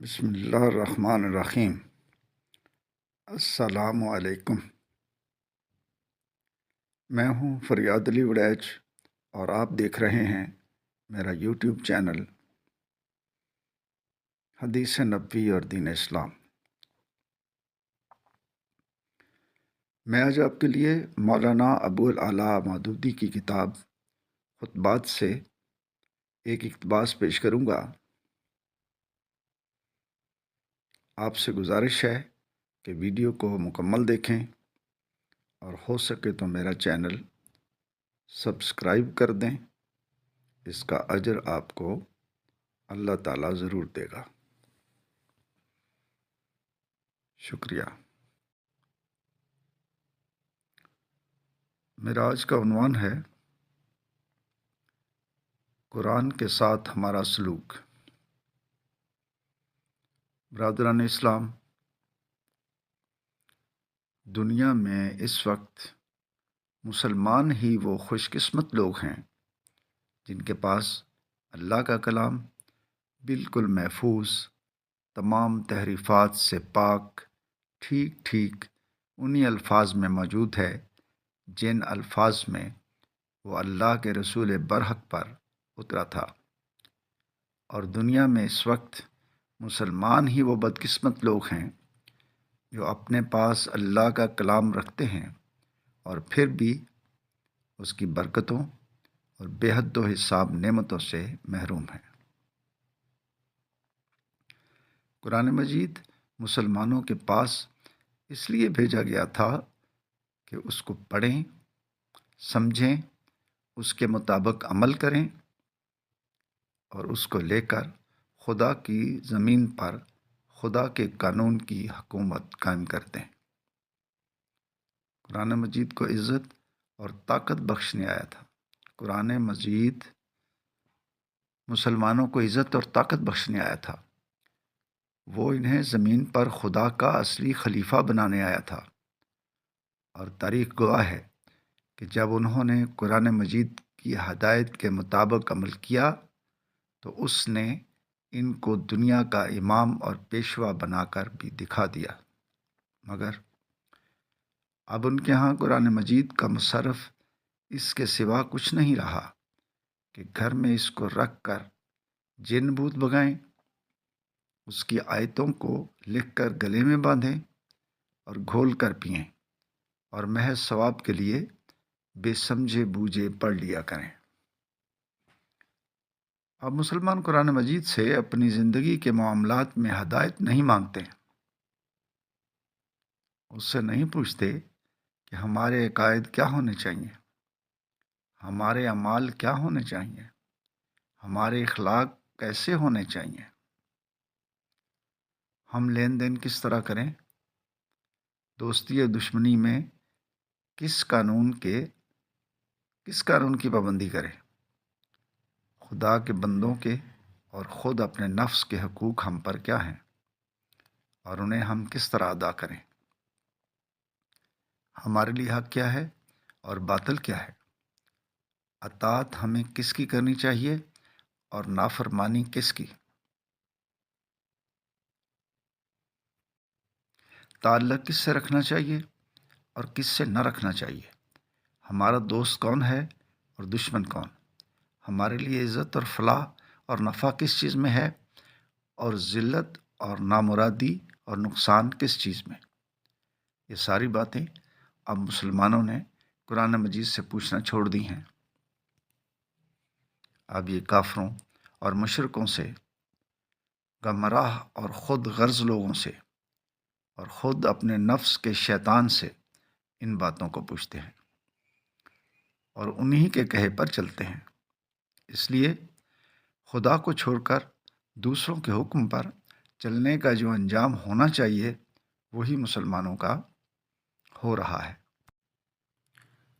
بسم اللہ الرحمن الرحیم۔ السلام علیکم۔ میں ہوں فریاد علی وڑیچ اور آپ دیکھ رہے ہیں میرا یوٹیوب چینل حدیث نبوی اور دین اسلام۔ میں آج آپ کے لیے مولانا ابو العلا مودودی کی کتاب خطبات سے ایک اقتباس پیش کروں گا۔ آپ سے گزارش ہے کہ ویڈیو کو مکمل دیکھیں اور ہو سکے تو میرا چینل سبسکرائب کر دیں۔ اس کا اجر آپ کو اللہ تعالیٰ ضرور دے گا۔ شکریہ۔ میرا آج کا عنوان ہے قرآن کے ساتھ ہمارا سلوک۔ برادران اسلام، دنیا میں اس وقت مسلمان ہی وہ خوش قسمت لوگ ہیں جن کے پاس اللہ کا کلام بالکل محفوظ، تمام تحریفات سے پاک، ٹھیک ٹھیک انہی الفاظ میں موجود ہے جن الفاظ میں وہ اللہ کے رسول برحق پر اترا تھا۔ اور دنیا میں اس وقت مسلمان ہی وہ بدقسمت لوگ ہیں جو اپنے پاس اللہ کا کلام رکھتے ہیں اور پھر بھی اس کی برکتوں اور بے حد و حساب نعمتوں سے محروم ہیں۔ قرآن مجید مسلمانوں کے پاس اس لیے بھیجا گیا تھا کہ اس کو پڑھیں، سمجھیں، اس کے مطابق عمل کریں اور اس کو لے کر خدا کی زمین پر خدا کے قانون کی حکومت قائم کر دیں۔ قرآن مجید کو عزت اور طاقت بخشنے آیا تھا۔ قرآن مجید مسلمانوں کو عزت اور طاقت بخشنے آیا تھا۔ وہ انہیں زمین پر خدا کا اصلی خلیفہ بنانے آیا تھا، اور تاریخ گواہ ہے کہ جب انہوں نے قرآن مجید کی ہدایت کے مطابق عمل کیا تو اس نے ان کو دنیا کا امام اور پیشوا بنا کر بھی دکھا دیا۔ مگر اب ان کے ہاں قرآن مجید کا مصرف اس کے سوا کچھ نہیں رہا کہ گھر میں اس کو رکھ کر جن بھوت بگائیں، اس کی آیتوں کو لکھ کر گلے میں باندھیں اور گھول کر پئیں اور محض ثواب کے لیے بے سمجھے بوجھے پڑھ لیا کریں۔ اب مسلمان قرآن مجید سے اپنی زندگی کے معاملات میں ہدایت نہیں مانگتے، اس سے نہیں پوچھتے کہ ہمارے عقائد کیا ہونے چاہیے، ہمارے اعمال کیا ہونے چاہیے، ہمارے اخلاق کیسے ہونے چاہیے، ہم لین دین کس طرح کریں، دوستی اور دشمنی میں کس قانون کی پابندی کریں، خدا کے بندوں کے اور خود اپنے نفس کے حقوق ہم پر کیا ہیں اور انہیں ہم کس طرح ادا کریں، ہمارے لیے حق کیا ہے اور باطل کیا ہے، اطاعت ہمیں کس کی کرنی چاہیے اور نافرمانی کس کی، تعلق کس سے رکھنا چاہیے اور کس سے نہ رکھنا چاہیے، ہمارا دوست کون ہے اور دشمن کون، ہمارے لیے عزت اور فلاح اور نفع کس چیز میں ہے اور ذلت اور نامرادی اور نقصان کس چیز میں۔ یہ ساری باتیں اب مسلمانوں نے قرآن مجید سے پوچھنا چھوڑ دی ہیں۔ اب یہ کافروں اور مشرکوں سے، گمراہ اور خود غرض لوگوں سے اور خود اپنے نفس کے شیطان سے ان باتوں کو پوچھتے ہیں اور انہی کے کہے پر چلتے ہیں۔ اس لیے خدا کو چھوڑ کر دوسروں کے حکم پر چلنے کا جو انجام ہونا چاہیے وہی مسلمانوں کا ہو رہا ہے۔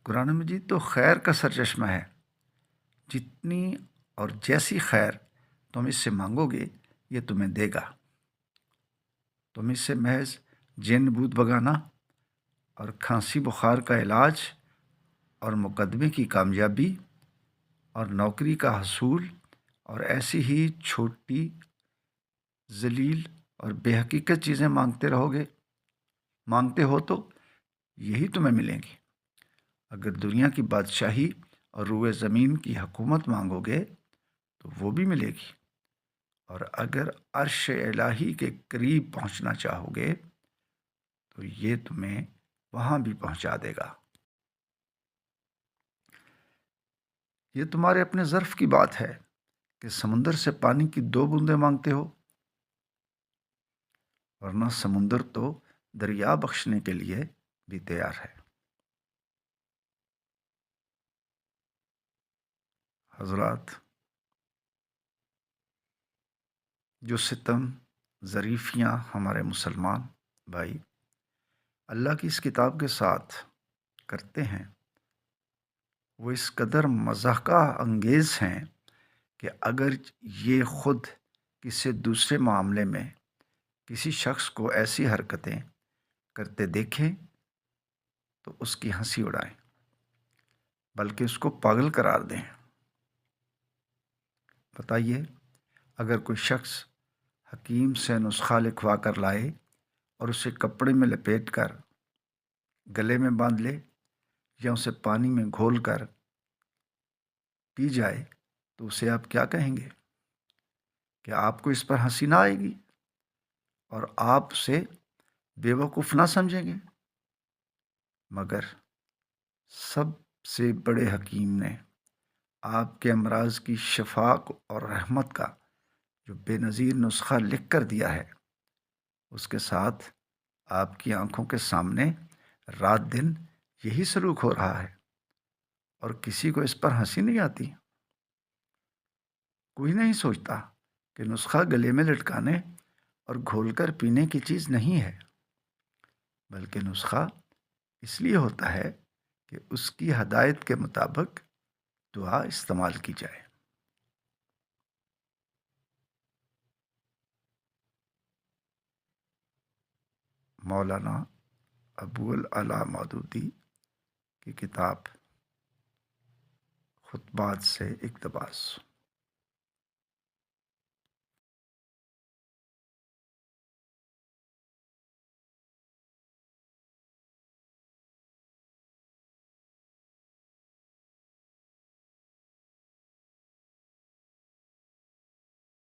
قرآن مجید تو خیر کا سرچشمہ ہے۔ جتنی اور جیسی خیر تم اس سے مانگو گے یہ تمہیں دے گا۔ تم اس سے محض جن بھوت بگانا اور کھانسی بخار کا علاج اور مقدمے کی کامیابی اور نوکری کا حصول اور ایسی ہی چھوٹی ذلیل اور بے حقیقت چیزیں مانگتے ہو تو یہی تمہیں ملیں گی۔ اگر دنیا کی بادشاہی اور روئے زمین کی حکومت مانگو گے تو وہ بھی ملے گی، اور اگر عرش الہی کے قریب پہنچنا چاہو گے تو یہ تمہیں وہاں بھی پہنچا دے گا۔ یہ تمہارے اپنے ظرف کی بات ہے کہ سمندر سے پانی کی 2 بوندیں مانگتے ہو، ورنہ سمندر تو دریا بخشنے کے لیے بھی تیار ہے۔ حضرات، جو ستم ظریفیاں ہمارے مسلمان بھائی اللہ کی اس کتاب کے ساتھ کرتے ہیں، وہ اس قدر مضحکہ انگیز ہیں کہ اگر یہ خود کسی دوسرے معاملے میں کسی شخص کو ایسی حرکتیں کرتے دیکھیں تو اس کی ہنسی اڑائیں، بلکہ اس کو پاگل قرار دیں۔ بتائیے، اگر کوئی شخص حکیم سے نسخہ لکھوا کر لائے اور اسے کپڑے میں لپیٹ کر گلے میں باندھ لے یا اسے پانی میں گھول کر پی جائے تو اسے آپ کیا کہیں گے؟ کیا آپ کو اس پر ہنسی نہ آئے گی اور آپ اسے بے وقوف نہ سمجھیں گے؟ مگر سب سے بڑے حکیم نے آپ کے امراض کی شفا اور رحمت کا جو بے نظیر نسخہ لکھ کر دیا ہے، اس کے ساتھ آپ کی آنکھوں کے سامنے رات دن یہی سلوک ہو رہا ہے، اور کسی کو اس پر ہنسی نہیں آتی۔ کوئی نہیں سوچتا کہ نسخہ گلے میں لٹکانے اور گھول کر پینے کی چیز نہیں ہے، بلکہ نسخہ اس لیے ہوتا ہے کہ اس کی ہدایت کے مطابق دعا استعمال کی جائے۔ مولانا ابو العلا مودودی کی کتاب خطبات سے اقتباس۔